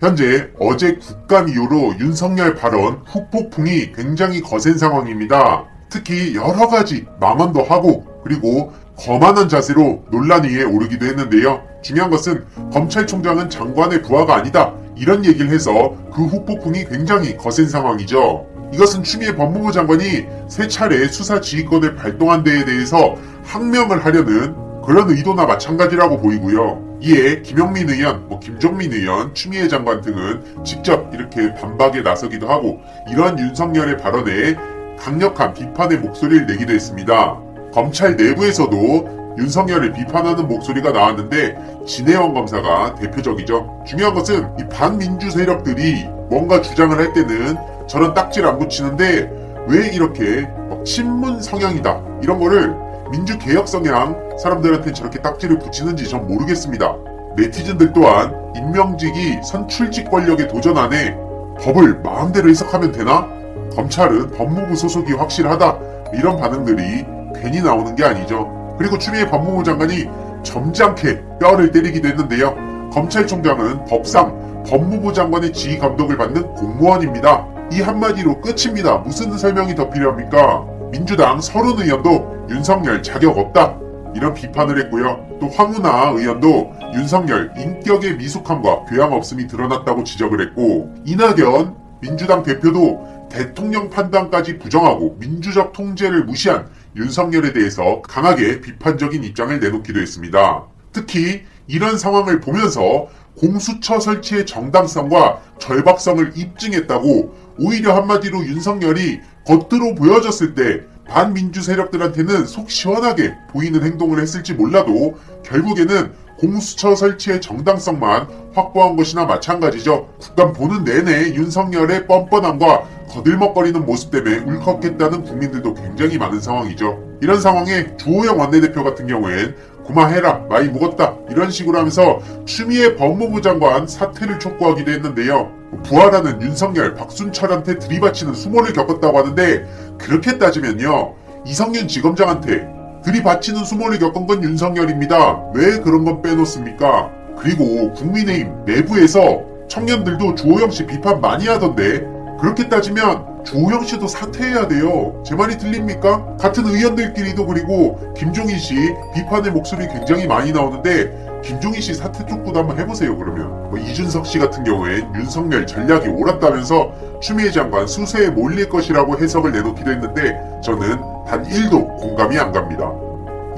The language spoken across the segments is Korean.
현재 어제 국감 이후로 윤석열 발언 후폭풍이 굉장히 거센 상황입니다. 특히 여러가지 망언도 하고 그리고 거만한 자세로 논란 위에 오르기도 했는데요. 중요한 것은 검찰총장은 장관의 부하가 아니다, 이런 얘기를 해서 그 후폭풍이 굉장히 거센 상황이죠. 이것은 추미애 법무부 장관이 세 차례 수사 지휘권을 발동한 데에 대해서 항명을 하려는 그런 의도나 마찬가지라고 보이고요. 이에 김용민 의원, 김종민 의원, 추미애 장관 등은 직접 이렇게 반박에 나서기도 하고 이러한 윤석열의 발언에 강력한 비판의 목소리를 내기도 했습니다. 검찰 내부에서도 윤석열을 비판하는 목소리가 나왔는데 진해원 검사가 대표적이죠. 중요한 것은 이 반민주 세력들이 뭔가 주장을 할 때는 저런 딱지를 안 붙이는데 왜 이렇게 친문 성향이다 이런 거를 민주개혁 성향 사람들한테 저렇게 딱지를 붙이는지 전 모르겠습니다. 네티즌들 또한 임명직이 선출직 권력에 도전하네, 법을 마음대로 해석하면 되나? 검찰은 법무부 소속이 확실하다, 이런 반응들이 괜히 나오는 게 아니죠. 그리고 추미애 법무부 장관이 점잖게 뼈를 때리기도 했는데요. 검찰총장은 법상 법무부 장관의 지휘 감독을 받는 공무원입니다. 이 한마디로 끝입니다. 무슨 설명이 더 필요합니까? 민주당 서른 의원도 윤석열 자격 없다, 이런 비판을 했고요. 또 황운하 의원도 윤석열 인격의 미숙함과 교양 없음이 드러났다고 지적을 했고, 이낙연 민주당 대표도 대통령 판단까지 부정하고 민주적 통제를 무시한 윤석열에 대해서 강하게 비판적인 입장을 내놓기도 했습니다. 특히 이런 상황을 보면서 공수처 설치의 정당성과 절박성을 입증했다고, 오히려 한마디로 윤석열이 겉으로 보여졌을 때 반민주 세력들한테는 속 시원하게 보이는 행동을 했을지 몰라도 결국에는 공수처 설치의 정당성만 확보한 것이나 마찬가지죠. 국감 보는 내내 윤석열의 뻔뻔함과 거들먹거리는 모습 때문에 울컥했다는 국민들도 굉장히 많은 상황이죠. 이런 상황에 주호영 원내대표 같은 경우엔 그만해라, 많이 묵었다, 이런 식으로 하면서 추미애 법무부 장관 사퇴를 촉구하기도 했는데요. 부하라는 윤석열, 박순철한테 들이받치는 수모를 겪었다고 하는데, 그렇게 따지면요, 이성윤 지검장한테 들이받치는 수모를 겪은 건 윤석열입니다. 왜 그런 건 빼놓습니까? 그리고 국민의힘 내부에서 청년들도 주호영 씨 비판 많이 하던데, 그렇게 따지면 주호영 씨도 사퇴해야 돼요. 제 말이 들립니까? 같은 의원들끼리도. 그리고 김종인 씨 비판의 목소리 굉장히 많이 나오는데 김종인 씨 사퇴 촉구도 한번 해보세요. 그러면 이준석 씨 같은 경우엔 윤석열 전략이 옳았다면서 추미애 장관 수세에 몰릴 것이라고 해석을 내놓기도 했는데 저는 단 1도 공감이 안 갑니다.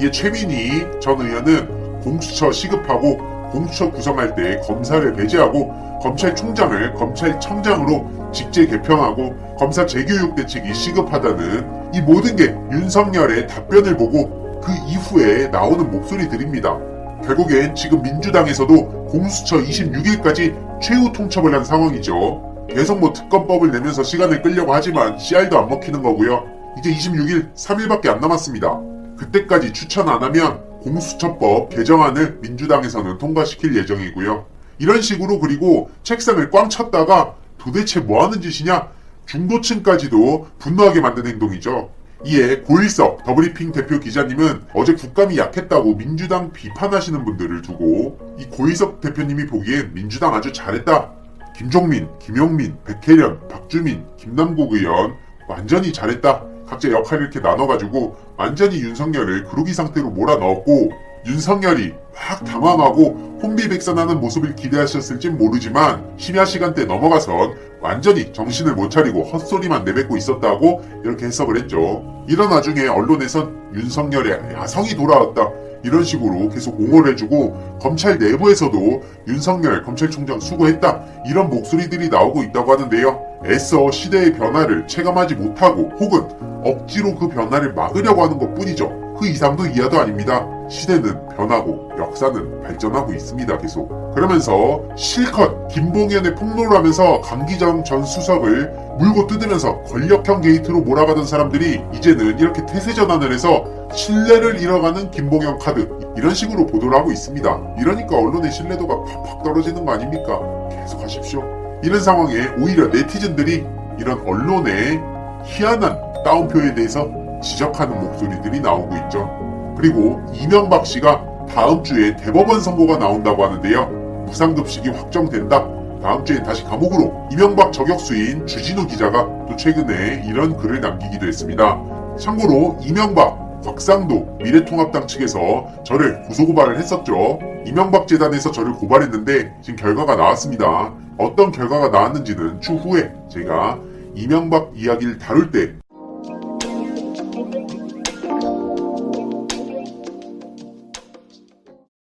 이에 최민희 전 의원은 공수처 시급하고 공수처 구성할 때 검사를 배제하고 검찰총장을 검찰청장으로 직제 개편하고 검사 재교육 대책이 시급하다는 이 모든 게 윤석열의 답변을 보고 그 이후에 나오는 목소리들입니다. 결국엔 지금 민주당에서도 공수처 26일까지 최후 통첩을 한 상황이죠. 계속 특검법을 내면서 시간을 끌려고 하지만 씨알도 안 먹히는 거고요. 이제 26일 3일밖에 안 남았습니다. 그때까지 추천 안 하면 공수처법 개정안을 민주당에서는 통과시킬 예정이고요. 이런 식으로 그리고 책상을 꽝 쳤다가 도대체 뭐하는 짓이냐? 중도층까지도 분노하게 만든 행동이죠. 이에 고일석 더브리핑 대표 기자님은 어제 국감이 약했다고 민주당 비판하시는 분들을 두고 이 고일석 대표님이 보기엔 민주당 아주 잘했다, 김종민, 김용민, 백혜련, 박주민, 김남국 의원 완전히 잘했다, 각자 역할을 이렇게 나눠가지고 완전히 윤석열을 그루기 상태로 몰아넣었고, 윤석열이 막 당황하고 혼비백산하는 모습을 기대하셨을진 모르지만 심야 시간대 넘어가선 완전히 정신을 못 차리고 헛소리만 내뱉고 있었다고 이렇게 해석을 했죠. 이런 와중에 언론에선 윤석열의 야성이 돌아왔다, 이런 식으로 계속 옹호를 해주고 검찰 내부에서도 윤석열 검찰총장 수고했다, 이런 목소리들이 나오고 있다고 하는데요. 애써 시대의 변화를 체감하지 못하고 혹은 억지로 그 변화를 막으려고 하는 것 뿐이죠. 그 이상도 이하도 아닙니다. 시대는 변하고 역사는 발전하고 있습니다. 계속. 그러면서 실컷 김봉현의 폭로를 하면서 강기정 전 수석을 물고 뜯으면서 권력형 게이트로 몰아가던 사람들이 이제는 이렇게 태세 전환을 해서 신뢰를 잃어가는 김봉현 카드, 이런 식으로 보도를 하고 있습니다. 이러니까 언론의 신뢰도가 팍팍 떨어지는 거 아닙니까? 계속 하십시오. 이런 상황에 오히려 네티즌들이 이런 언론의 희한한 따옴표에 대해서 지적하는 목소리들이 나오고 있죠. 그리고 이명박 씨가 다음 주에 대법원 선고가 나온다고 하는데요. 무상급식이 확정된다, 다음 주엔 다시 감옥으로. 이명박 저격수인 주진우 기자가 또 최근에 이런 글을 남기기도 했습니다. 참고로 이명박, 곽상도, 미래통합당 측에서 저를 고소고발을 했었죠. 이명박 재단에서 저를 고발했는데 지금 결과가 나왔습니다. 어떤 결과가 나왔는지는 추후에 제가 이명박 이야기를 다룰 때